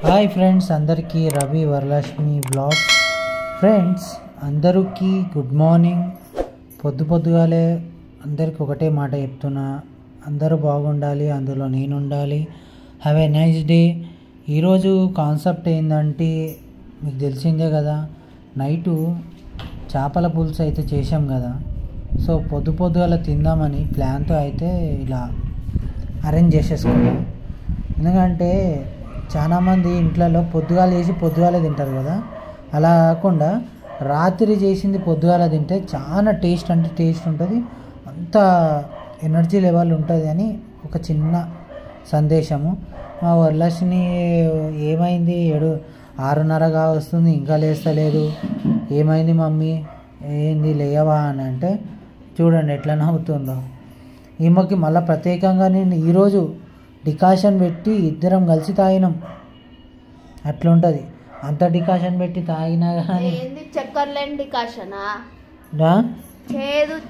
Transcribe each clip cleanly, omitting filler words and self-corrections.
Hi friends, అందరికీ Ravi Varalakshmi blogs. Friends అందరికీ good morning. పొద్దుగాలే అందరికీ ఒకటే మాట చెప్తున్నా, అందరూ బాగుండాలి, అందులో నేను ఉండాలి. Have a nice day. ఈరోజు కాన్సెప్ట్ ఏంటంటే మీకు తెలిసిందే కదా, నైటు చేపల పులుసు అయితే చేసాం కదా. సో పొద్దుగాల తిందామని ప్లాన్తో అయితే ఇలా అరేంజ్ చేసేసుకున్నాం. ఎందుకంటే చాలామంది ఇంట్లలో పొద్దుగాల చేసి పొద్దుగాలే తింటారు కదా, అలా కాకుండా రాత్రి చేసింది పొద్దుగాల తింటే చాలా టేస్ట్ ఉంటుంది, అంత ఎనర్జీ లెవెల్ ఉంటుంది అని ఒక చిన్న సందేశము. మా వరలక్ష్మి ఏమైంది, 6:30గా వస్తుంది, ఇంకా లేస్తలేదు, ఏమైంది మమ్మీ, ఏంది లేవా అని అంటే చూడండి ఎట్లా నవ్వుతుందో. ఈమెకి మళ్ళీ ప్రత్యేకంగా నేను ఈరోజు డికాషన్ పెట్టి ఇద్దరం కలిసి తాగినాం. అట్లుంటుంది, అంత డికాషన్ పెట్టి తాగినా కానీ. చక్కెర లేని డికాషనా?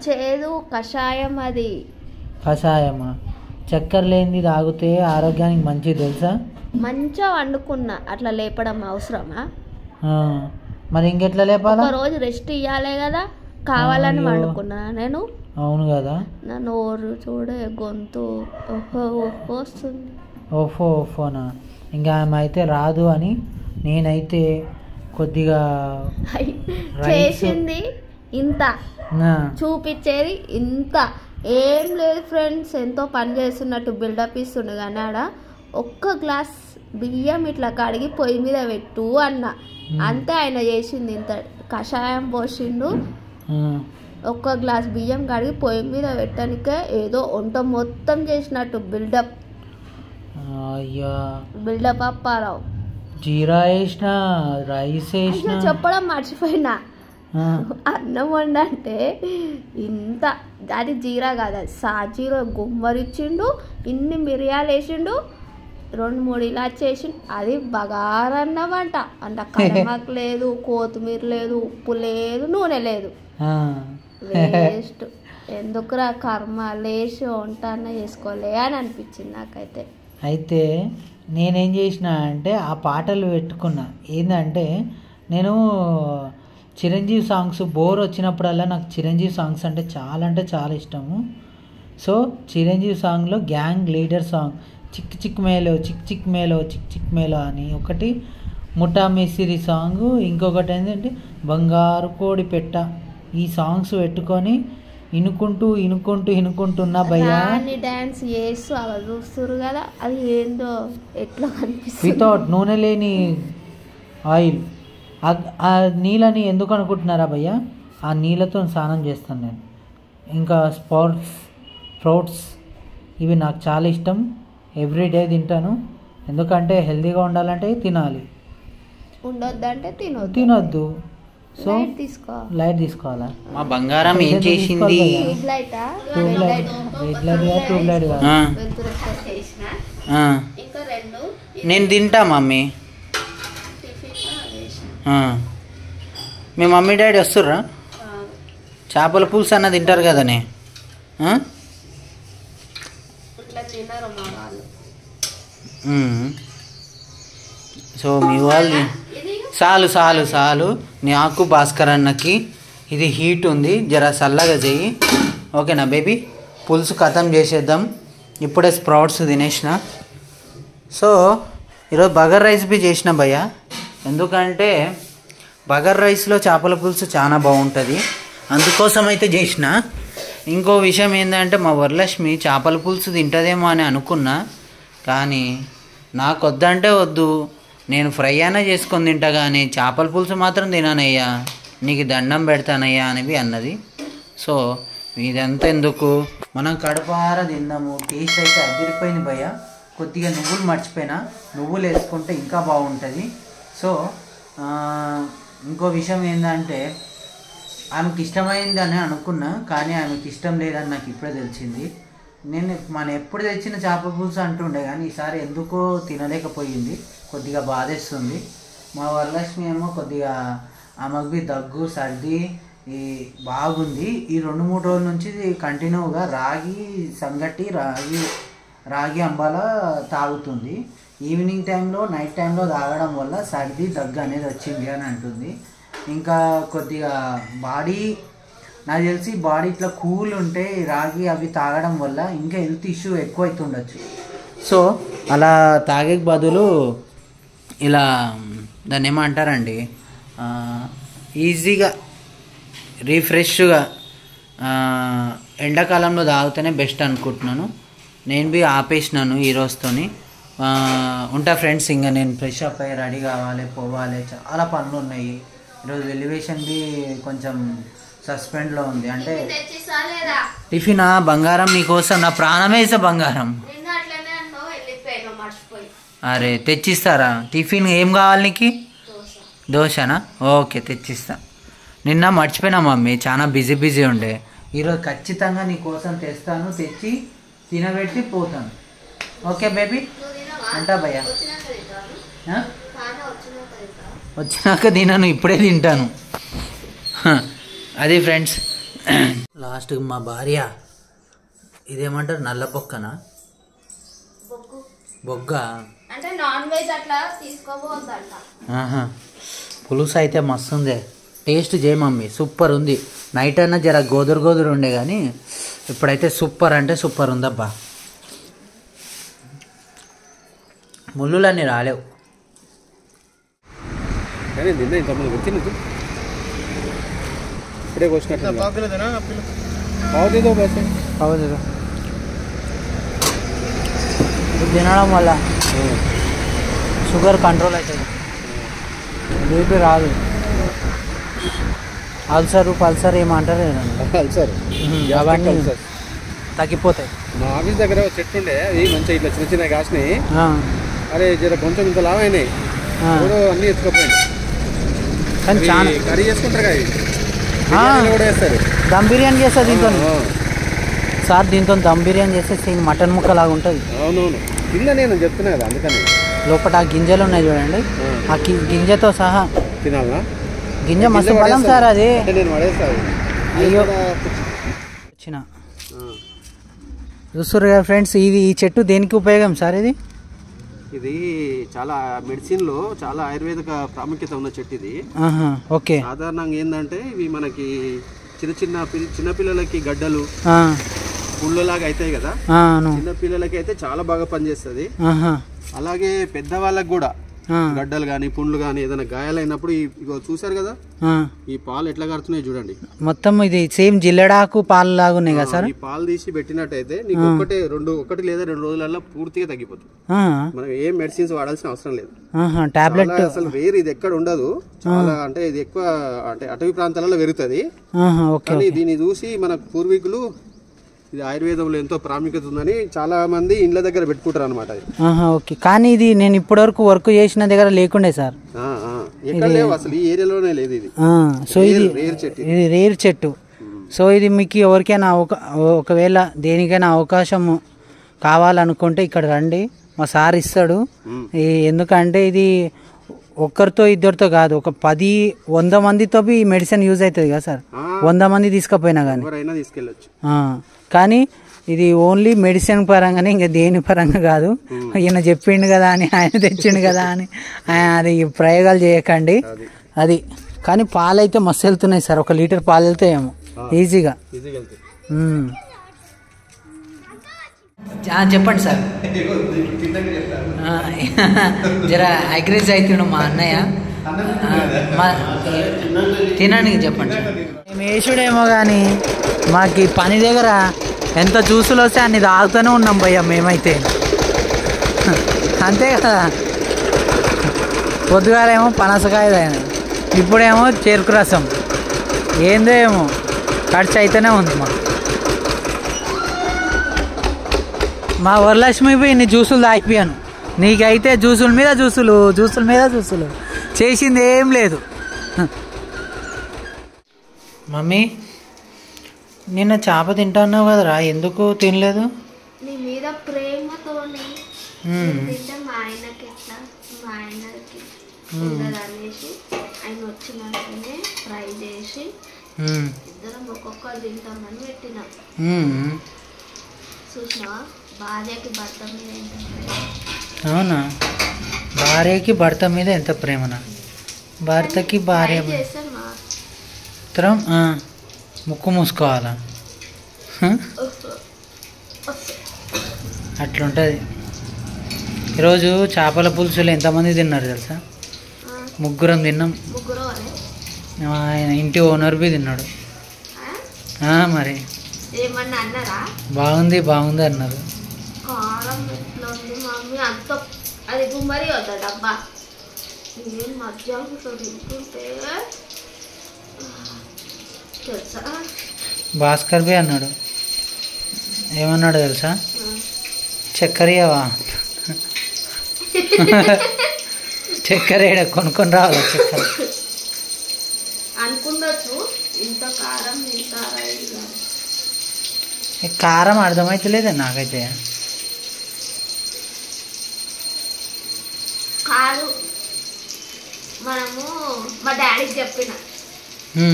చేదు కషాయం. అది కషాయమా? చక్కెర లేనిది తాగితే ఆరోగ్యానికి మంచిది తెలుసా? మంచిగా వండుకున్నా, అట్లా లేపడం అవసరమా? మరి ఇంకెట్లా లేపాలా? ఒక రోజు రెస్ట్ ఇవ్వాలి కదా, కావాలని వండుకున్నా నేను. అవును కదా. నా నోరు చూడే, గొంతు వస్తుంది. ఓఫోనా. ఇంకా ఆమె అయితే రాదు అని నేనైతే కొద్దిగా చేసింది ఇంత, చూపించేది ఇంత ఏం లేదు ఫ్రెండ్స్. ఎంతో పని చేస్తున్నట్టు బిల్డప్ ఇస్తుండే కానీ ఆడ ఒక్క గ్లాస్ బియ్యం ఇట్లా కడిగి పొయ్యి మీద పెట్టు అన్న, అంతే. ఆయన చేసింది ఇంత. కషాయం పోసిండు, ఒక్క గ్లాస్ బియ్యం కడిగి పొయ్యి మీద పెట్టడానికే ఏదో వంట మొత్తం చేసినట్టు బిల్డప్. బిల్డప్ అప్పారావు. జీరా వేసిన, రైస్ వేసిన, చెప్పడం మర్చిపోయినా. అన్నం వండంటే ఇంత, అది జీరా కాదు, అది సాజీరా గుమ్మరిచ్చిండు, ఇన్ని మిరియాలు వేసిండు, 2-3 ఇలాచి వేసిండు. అది బగారన్నం అంట. అంటే కడమకు లేదు, కొత్తిమీర లేదు, ఉప్పు లేదు, నూనె లేదు. వేస్ట్. ఎందుకురా కర్మ, లేచి వంట అన్న చేసుకోలే అని అనిపించింది నాకైతే. అయితే నేనేం చేసిన అంటే ఆ పాటలు పెట్టుకున్నా. ఏంటంటే నేను చిరంజీవి సాంగ్స్ బోర్ వచ్చినప్పుడల్లా నాకు చిరంజీవి సాంగ్స్ అంటే చాలా ఇష్టము. సో చిరంజీవి సాంగ్లో గ్యాంగ్ లీడర్ సాంగ్ చిక్ చిక్ మేలో అని ఒకటి, ముఠా మేసిరి సాంగ్, ఇంకొకటి ఏంటంటే బంగారు కోడి పెట్ట. ఈ సాంగ్స్ పెట్టుకొని ఇనుకుంటున్నా భయ్యా. డాన్స్ చేస్తూ అలా చూస్తున్నారు కదా, అది ఏందో ఎట్లా కనిపిస్తుంది. వితౌట్ నూనె లేని ఆయిల్. ఆ నీళ్ళని ఎందుకు అనుకుంటున్నారా భయ్యా? ఆ నీళ్ళతో స్నానం చేస్తాను నేను. ఇంకా స్ప్రౌట్స్ ఇవి నాకు చాలా ఇష్టం, ఎవ్రీడే తింటాను. ఎందుకంటే హెల్తీగా ఉండాలంటే తినాలి, ఉండొద్దంటే తినొద్దు. సో లైట్ తీసుకోవాలా? మా బంగారం ఏం చేసింది? నేను తింటా మమ్మీ. మీ మమ్మీ డాడీ వస్తుర్రా? చేపల పులుసు అన్న తింటారు కదనే. సో మీ వాళ్ళు చాలు నాకు భాస్కర్ అన్నకి ఇది హీట్ ఉంది, జర చల్లగా చెయ్యి. ఓకేనా బేబీ? పులుసు ఖతం చేసేద్దాం. ఇప్పుడే స్ప్రౌట్స్ తినేసిన. సో ఈరోజు బగర్ రైస్ బి చేసిన భయ్య. ఎందుకంటే బగర్ రైస్లో చేపల పులుసు చాలా బాగుంటుంది, అందుకోసం అయితే చేసిన. ఇంకో విషయం ఏంటంటే మా వరలక్ష్మి చేపల పులుసు తింటుందేమో అని అనుకున్నా, కానీ నాకు వద్దంటే వద్దు, నేను ఫ్రై అయినా చేసుకొని తింటా, కానీ చేపల పులుసు మాత్రం తినానయ్యా, నీకు దండం పెడతానయ్యా అనేవి అన్నది. సో ఇదంతా ఎందుకు, మనం కడుపారా తిందాము. టేస్ట్ అయితే అదిరిపోయింది భయ్య. కొద్దిగా నువ్వులు మర్చిపోయినా, నువ్వులు వేసుకుంటే ఇంకా బాగుంటుంది. సో ఇంకో విషయం ఏంటంటే ఆమెకి ఇష్టమైంది అని అనుకున్నా, కానీ ఆమెకి ఇష్టం లేదని నాకు ఇప్పుడే తెలిసింది. మనం ఎప్పుడు తెచ్చిన చేపల పులుసు అంటుండే, కానీ ఈసారి ఎందుకో తినలేకపోయింది, కొద్దిగా బాధేస్తుంది. మా వరలక్ష్మి ఏమో కొద్దిగా ఆమెకు దగ్గు సర్ది బాగుంది. ఈ 2-3 రోజుల నుంచి కంటిన్యూగా రాగి సంగటి, రాగి అంబాల తాగుతుంది. ఈవినింగ్ టైంలో నైట్ టైంలో తాగడం వల్ల సర్ది దగ్గు అనేది వచ్చింది అని అంటుంది. ఇంకా కొద్దిగా బాడీ నాకు తెలిసి బాడీ ఇట్లా కూల్ ఉంటే రాగి అవి తాగడం వల్ల ఇంకా హెల్త్ ఇష్యూ ఎక్కువ అవుతుండొచ్చు. సో అలా తాగే బదులు ఇలా దాన్ని ఏమంటారండి ఈజీగా రిఫ్రెష్గా ఎండాకాలంలో తాగితేనే బెస్ట్ అనుకుంటున్నాను. నేను బి ఆపేసినాను ఈ రోజుతోని. ఉంటా ఫ్రెండ్స్, ఇంకా నేను ఫ్రెష్ అప్ అయ్యి రెడీ కావాలి, పోవాలి, చాలా పనులు ఉన్నాయి. ఈరోజు ఎలివేషన్ బి కొంచెం సస్పెండ్లో ఉంది. అంటే టిఫిన్ బంగారం నీకోసం నా ప్రాణమే ఇస్తా బంగారం. అరే తెచ్చిస్తారా టిఫిన్? ఏం కావాలి నీకు? దోశనా? ఓకే తెచ్చిస్తా. నిన్న మర్చిపోయినా మమ్మీ, చాలా బిజీ ఉండే. ఈరోజు ఖచ్చితంగా నీ కోసం తెస్తాను, తెచ్చి తినబెట్టి పోతాను. Okay baby? అంటా భయ్యా. వచ్చినాక తినను, ఇప్పుడే తింటాను. అది ఫ్రెండ్స్. లాస్ట్కి మా భార్య ఇదేమంటారు, నల్ల బొక్కనా? బొగ్గ అంటే నాన్ వెజ్ అట్లా తీసుకోబోద్దంట. పులుసు అయితే మస్తు ఉంది. టేస్ట్ చేయ మమ్మీ, సూపర్ ఉంది. నైట్ అయినా జర గోదురు ఉండే కానీ ఇప్పుడైతే సూపర్ అంటే సూపర్ ఉందబ్బా. ముళ్ళులన్నీ రాలేవు. తినడం వల్ల షుగర్ కంట్రోల్ అవుతుంది, బీపీ రాదు. పల్సర్ ఏమంటారు అవన్నీ తగ్గిపోతాయి. మా ఆఫీస్ దగ్గర చెట్టు ఉండే, అది మంచిగా ఇట్లా చిన్న కాసినాయి. అరే జర కొంచెం ఇంత లాభ అయినాయి, అన్నీ ఎత్తుకోపోయింది. కానీ చాలా కర్రీ చేసుకుంటారు కూడా వేస్తారు. దమ్ బిర్యానీ చేస్తారు దీంతో. సార్ దీంతో దమ్ బిర్యానీ చేస్తే మటన్ ముక్క లాగా ఉంటుంది. అవునవును, కింద నేను చెప్తున్నా కదా, అందుకని లోపల ఆ గింజలు ఉన్నాయి చూడండి, ఆ గింజతో సహా తినాలా. గింజ మస్తు పడడం సార్ అది. నేను పడేస్తాను. అయ్యో వచ్చిన చూస్తారు కదా ఫ్రెండ్స్, ఇది ఈ చెట్టు దేనికి ఉపయోగం సార్? ఇది చాలా మెడిసిన్లో చాలా ఆయుర్వేదిక ప్రాముఖ్యత ఉన్న చెట్టు ఇది. ఓకే. సాధారణంగా ఏంటంటే ఇవి మనకి చిన్న పిల్లలకి గడ్డలు పుళ్ళలాగా అవుతాయి కదా, చిన్న పిల్లలకి అయితే చాలా బాగా పనిచేస్తుంది. అలాగే పెద్దవాళ్ళకి కూడా గడ్డలు కానీ పుండ్లు కానీ ఏదైనా గాయాలైనప్పుడు చూసారు కదా, ఈ పాలు ఎట్లా కడుతున్నాయి చూడండి. మొత్తం ఇది సేమ్ జిల్లెడాకు పాలు లాగా ఉన్నాయి కదా సార్. ఈ పాలు తీసి పెట్టినట్టయితే నీకు ఒకటి లేదా 2 రోజులలో పూర్తిగా తగ్గిపోతుంది. మనం ఏం మెడిసిన్స్ వాడాల్సిన అవసరం లేదు. టాబ్లెట్ అసలు వేరు ఇది ఎక్కడ ఉండదు. చాలా అంటే ఇది ఎక్కువ అంటే అటవీ ప్రాంతాలలో పెరుగుతుంది. కానీ దీన్ని చూసి మన పూర్వీకులు ఇది ఆయుర్వేదంలో ఎంతో ప్రాముఖ్యత ఉందని చాలా మంది ఇండ్ల దగ్గర పెట్టుకుంటారు అనమాట. ఓకే. కానీ ఇది నేను ఇప్పటివరకు వర్క్ చేసిన దగ్గర లేకుండే సార్, ఎక్కడ లేవు అసలు, ఈ ఏరియాలోనే లేదు ఇది. సో ఇది రేర్ చెట్టు. సో ఇది మీకు ఎవరికైనా ఒకవేళ దేనికైనా అవకాశం కావాలనుకుంటే ఇక్కడ రండి, మా సార్ ఇస్తాడు. ఎందుకంటే ఇది ఒక్కరితో ఇద్దరితో కాదు, ఒక 100 మందితో ఈ మెడిసిన్ యూజ్ అవుతుంది కదా సార్. 100 మంది తీసుకుపోయినా కానీ తీసుకెళ్ళచ్చు. కానీ ఇది ఓన్లీ మెడిసిన్ పరంగానే, ఇంకా దేని పరంగా కాదు. ఈయన చెప్పిండు కదా అని, ఆయన తెచ్చిండు కదా అని అది ప్రయోగాలు చేయకండి. అది కానీ పాలు అయితే మస్తు వెళ్తున్నాయి సార్. 1 లీటర్ పాలు వెళ్తాయేమో ఈజీగా. చెప్పండి సార్. జర అగ్రెస్ అవుతుండు మా అన్నయ్య, తినడానికి చెప్పండి సార్. మేము వేసుడేమో కానీ మాకు ఈ పని దగ్గర ఎంత జ్యూసులు వస్తే అన్ని తాగుతూనే ఉన్నాం భయ్య మేమైతే. అంతే కదా, పొద్దుగాలేమో పనసకాయ తాగిన, ఇప్పుడేమో చెరుకు రసం. ఏందో ఏమో ఖర్చు అయితేనే ఉంది మా వరలక్ష్మి పోయి ఇన్ని జ్యూసులు తాగిపోయాను. నీకైతే జ్యూసుల మీద జ్యూసులు చేసింది ఏం లేదు. మమ్మీ నిన్న చేప తింటున్నావు కదరా, ఎందుకు తినలేదు? నీ మీద ప్రేమతోని తింటే మా ఆయనకి ఎట్లా, మా ఆయనకి అనేసి ఆయన వచ్చినాకనే ఫ్రై చేసి ఇద్దరం ఒక్కొక్కరు తింటామని పెట్టినాం. చూసినావా భార్యకి భర్త మీద ఏంటంటే. అవునా? భార్యకి భర్త మీద ఎంత ప్రేమనా, భర్తకి భార్య చేస్తాను మాత్రం ముక్కు మూసుకోవాలా, అట్లుంటుంది. ఈరోజు చేపల పులుసులు ఎంతమంది తిన్నారు తెలుసా? ముగ్గురం తిన్నాం. ఆయన ఇంటి ఓనర్ బి తిన్నాడు. మరి ఏమన్నా అన్నారా? బాగుంది బాగుంది అన్నారు. కారం ఎట్లా ఉంది మమ్మీ? అంత అది గుమ్మరి వద్దా డబ్బా? నేను మధ్యాహ్నం తింటుంటే తెలుసా భాస్కర్ బి అన్నాడు. ఏమన్నాడు తెలుసా? చక్కెర ఇవ్వవా? చక్కెర ఏడ కొనుక్కొని రావాలా చక్కెర అనుకుంటచ్చు. ఇంత కారం కారం అర్థమైతలేదు నాకైతే. కాదు, మనము మా డాడీకి చెప్పిన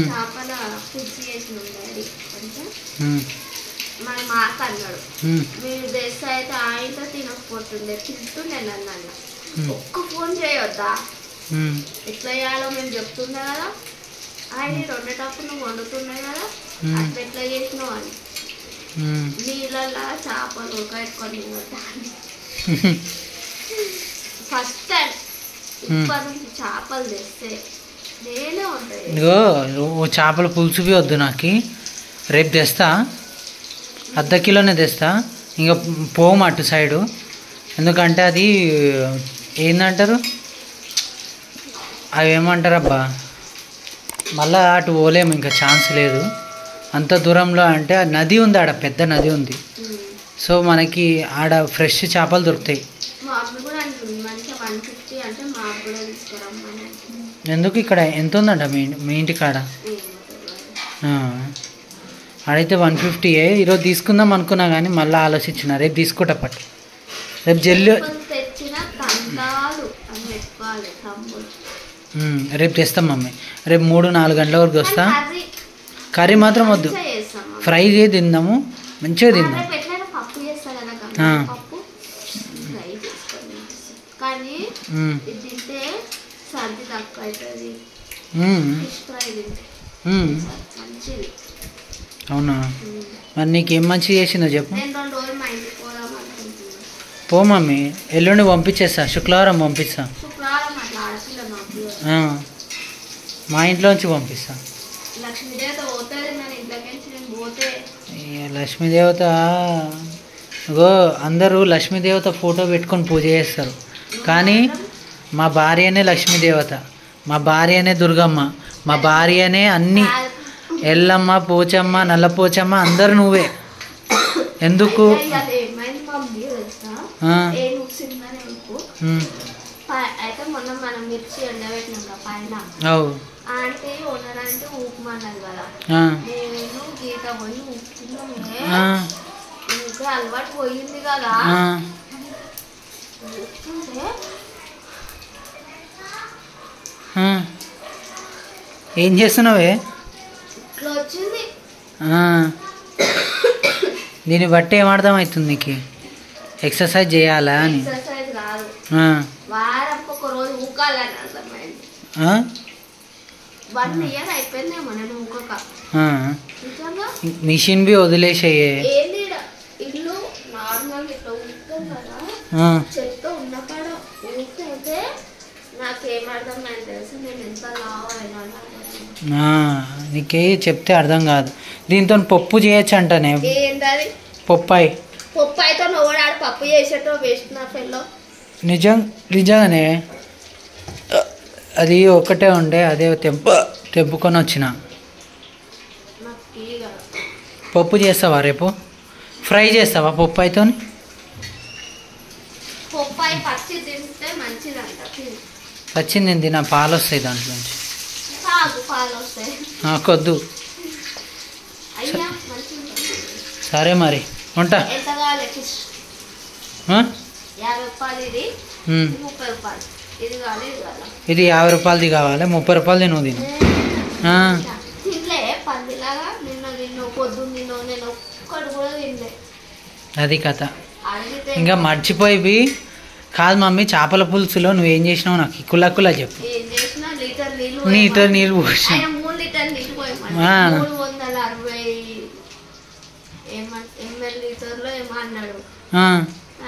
చేపల పులుసు చేసిన డాడీ కొంచెం మన మాక అన్నాడు, మీరు తెస్తే అయితే ఆయనతో తినకపోతుండే, తింటుండే నన్ను అన్న. ఒక్క ఫోన్ చేయొద్దా, ఎట్లా చేయాలో మేము చెప్తుండే కదా, ఆయన వండేటప్పుడు నువ్వు వండుతుండే కదా, అట్లా ఎట్లా చేసినావు అని. నీళ్ళల్లో చేపలు ఉడకబెట్టుకొని ఫస్ట్ టైం ఇప్పటి నుంచి చేపలు తెస్తే నేనే ఉంటాయి. ఇగో చేపల పులుసు బి వద్దు నాకు, రేపు తెస్తా, అర్ధ కిలోనే తెస్తా. ఇంకా పోము అటు సైడు, ఎందుకంటే అది ఏందంటారు, అవి ఏమంటారు అబ్బా, మళ్ళా అటు పోలేము, ఇంకా ఛాన్స్ లేదు. అంత దూరంలో అంటే నది ఉంది, ఆడ పెద్ద నది ఉంది. సో మనకి ఆడ ఫ్రెష్ చేపలు దొరుకుతాయి. ఎందుకు ఇక్కడ ఎంత ఉందంట మీ ఇంటి కాడ? ఆడైతే 150. ఈరోజు తీసుకుందాం అనుకున్నా కానీ మళ్ళీ ఆలోచించిన రేపు తీసుకుంటా పట్టు. రేపు జల్లి రేపు తెస్తాం మమ్మీ. రేపు 3-4 గంటల వరకు వస్తా. కర్రీ మాత్రం వద్దు, ఫ్రై చేసి తిందాము, మంచిగా తిందాం. అవునా? మరి నీకేం మంచిగా చేసిందో చెప్పు. పో మమ్మీ, ఎల్లుండి పంపించేస్తా, శుక్రవారం పంపిస్తా, మా ఇంట్లోంచి పంపిస్తా. లక్ష్మీదేవత ఇగో అందరూ లక్ష్మీదేవత ఫోటో పెట్టుకొని పూజ చేస్తారు, కానీ మా భార్యనే లక్ష్మీదేవత, మా భార్యనే దుర్గమ్మ, మా భార్యనే అన్నీ, ఎల్లమ్మ, పోచమ్మ, నల్లపోచమ్మ, అందరు నువ్వే. ఎందుకు? అయితే మొన్న మనం మిర్చి ఎండబెట్టినాక పైన అంటే ఉండడానికి ఊపమన్నది కదా, నేను గీత పోయి ఊపుతున్నామే, ఇంకా అలవాటు పోయింది కదా. ఏం చేస్తున్నావే? ఇట్లా వచ్చింది. దీన్ని బట్టి ఏం అర్థమవుతుంది నీకు? ఎక్సర్సైజ్ చేయాలా అని? ఎక్సర్సైజ్ కాదు, వారం ఒక రోజు ఊకాలని అర్థమైంది. 1 year అయిపోయిందేమో నేను ఊకక. Machine B వదిలేసేయే. ఏంది ఇల్లు నార్మల్ ఇట్లా ఊపుతాం కదా, చెత్త ఉన్నకాడ ఊపితే నాకేమర్థమైంది తెలుసు, నేను ఎంత లావైనా. నీకే చెప్తే అర్థం కాదు. దీంతో పప్పు చేయొచ్చు అంటనే. ఏంటది పప్పాయి? పప్పాయితో నోడాడు పప్పు చేసేటో వేస్ట్ నా ఫెల్లో. నిజంగానే అది ఒకటే ఉండే, అదే తెంపుకొని వచ్చిన. పప్పు చేస్తావా రేపు? ఫ్రై చేస్తావా పప్పాయితో? పప్పాయి పచ్చి తింటే మంచిదంట. పచ్చింది నేను తిన, పాలు వస్తాయి దాంట్లో నుంచి. పాలు వస్తాయి కొద్దు. సరే మరి ఉంటా. ఎంత కావాలి? 50 రూపాయలు ఇది, 30 రూపాయలు ఇది కావాలి, ఇది కావాలి. ఇది 50 రూపాయలది కావాలి, 30 రూపాయలది నువ్వు తిను. తినలే పందిలాగా, నిన్న పొద్దున్న నేను ఒక్కడు కూడా తినలే. అది కథ. ఇంకా మర్చిపోయి కాదు మమ్మీ, చేపల పులుసులో నువ్వేం చేసినావు నాకు కులా చెప్పు. ఏం చేసినా లీటర్ నీళ్ళు పోసిన. 3 లీటర్లు నీళ్ళు పోయమని 360 ml లీటర్లో ఏమో అన్నాడు.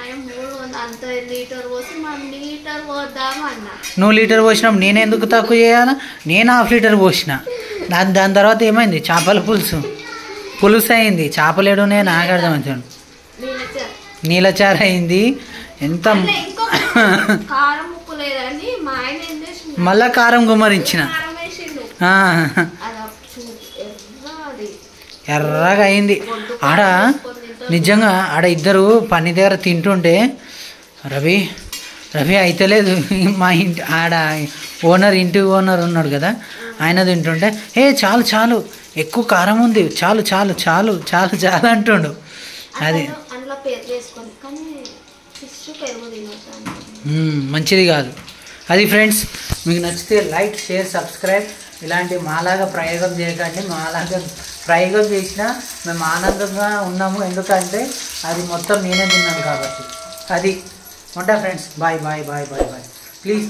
ఆయన 300 అంత లీటర్ పోసి మనం లీటర్ పోద్దామన్నా. నువ్వు లీటర్ పోసినావు, నేను ఎందుకు తక్కువ చేయాలా? నేను 1/2 లీటర్ పోసిన. దాని తర్వాత ఏమైంది? చేపల పులుసు అయింది. చేపలేడు నేను నాకు అర్థమవుతాను. నీళ్ళచారు అయింది. ఎంత కారం ఉప్పు లేదని మా ఆయన ఏం చేసిండు, మళ్ళా కారం గుమ్మరించిన. ఎర్రగా అయింది. ఆడ నిజంగా ఆడ ఇద్దరు పని దగ్గర తింటుంటే రవి అయితలేదు. మా ఇంటి ఆడ ఇంటి ఓనర్ ఉన్నాడు కదా, ఆయన తింటుంటే చాలు ఎక్కువ కారం ఉంది, చాలు అంటుండు. అది మంచిది కాదు అది. ఫ్రెండ్స్, మీకు నచ్చితే లైక్, షేర్, సబ్స్క్రైబ్. ఇలాంటి మాలాగా ప్రయోగం చేయకండి. మాలాగా ప్రయోగం చేసినా మేము ఆనందంగా ఉన్నాము, ఎందుకంటే అది మొత్తం నేనే తిన్నాను కాబట్టి. అది ఉంటా ఫ్రెండ్స్. బాయ్. ప్లీజ్